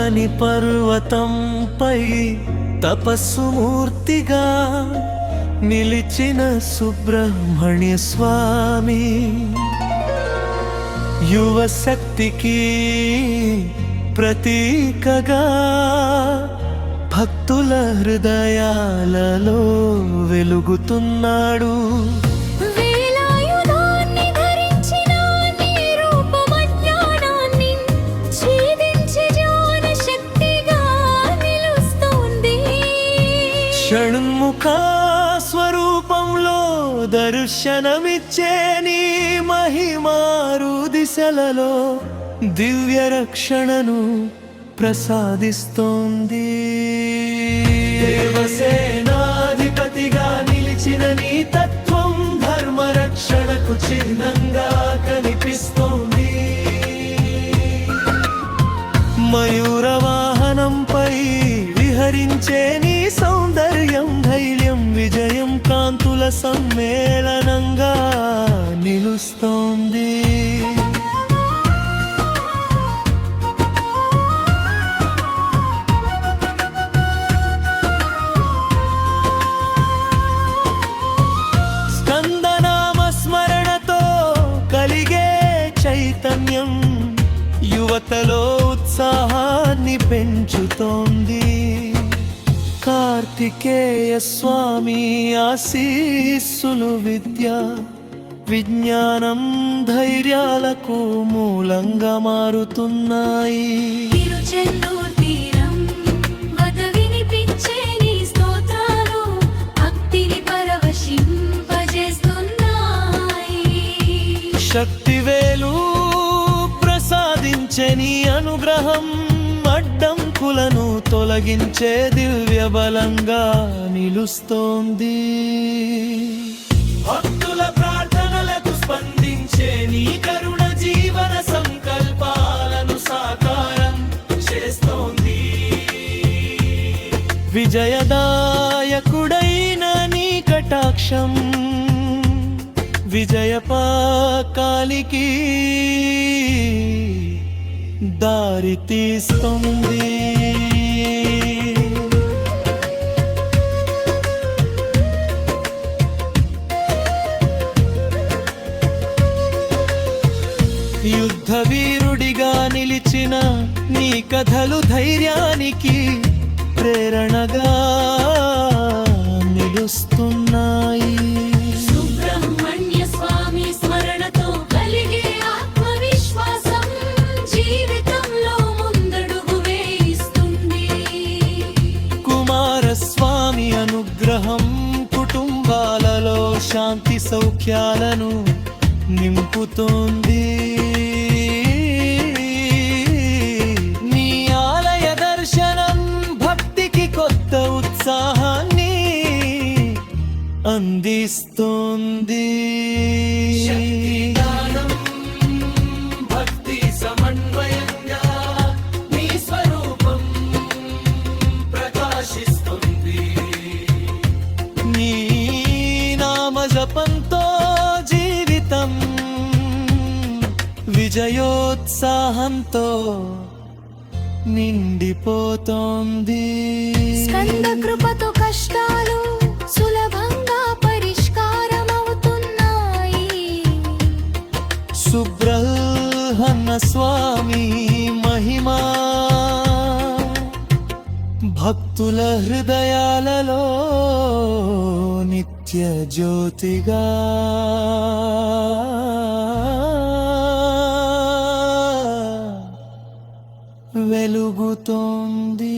తెల్లని పర్వతంపై తపస్సు మూర్తిగా నిలిచిన సుబ్రహ్మణ్య స్వామి, యువశక్తికి ప్రతీకగా భక్తుల హృదయాలలో వెలుగుతున్నాడు. షణ్ముఖ స్వరూపంలో దర్శనమిచ్చే నీ మహిమారు దిశలలో దివ్య రక్షణను ప్రసాదిస్తోంది. దేవసేనాధిపతిగా నిలిచిన నీ తత్వం ధర్మ రక్షణకు చిహ్నంగా కనిపిస్తోంది. మయూర వాహనంపై విహరించే నీ సౌందర్యం, ధైర్యం, విజయం కాంతుల సమ్మేళనంగా నిలుస్తోంది. స్కందనామ స్మరణతో కలిగే చైతన్యం యువతలో ఉత్సాహాన్ని పెంచుతోంది. కార్తికేయ స్వామి ఆశీస్సులు విద్య, విజ్ఞానం, ధైర్యాలకు మూలంగా మారుతున్నాయి. శక్తివేలు ప్రసాదించే నీ అనుగ్రహం అడ్డంకులను తొలగించే దివ్య బలంగా నిలుస్తోంది. భక్తుల ప్రార్థనలకు స్పందించే నీ కరుణ జీవన సంకల్పాలను సాకారం చేస్తోంది. విజయదాయకుడైన నీ కటాక్షం విజయపాకానికి దారి తీస్తుంది. యుద్ధ వీరుడిగా నిలిచిన నీ కథలు ధైర్యానికి ప్రేరణగా నిలుస్తున్నాయి. స్వామి అనుగ్రహం కుటుంబాలలో శాంతి సౌఖ్యాలను నింపుతోంది. నీ ఆలయ దర్శనం భక్తికి కొత్త ఉత్సాహాన్ని అందిస్తోంది. జపంతో జీవితం విజయోత్సాహంతో నిండిపోతోంది. స్కంద కృపతో కష్టాలు సులభంగా పరిష్కారమవుతున్నాయి. సుబ్రహ్మణ్య స్వామి మహిమా భక్తుల హృదయాలలో నిత్య జ్యోతిగా వెలుగుతోంది.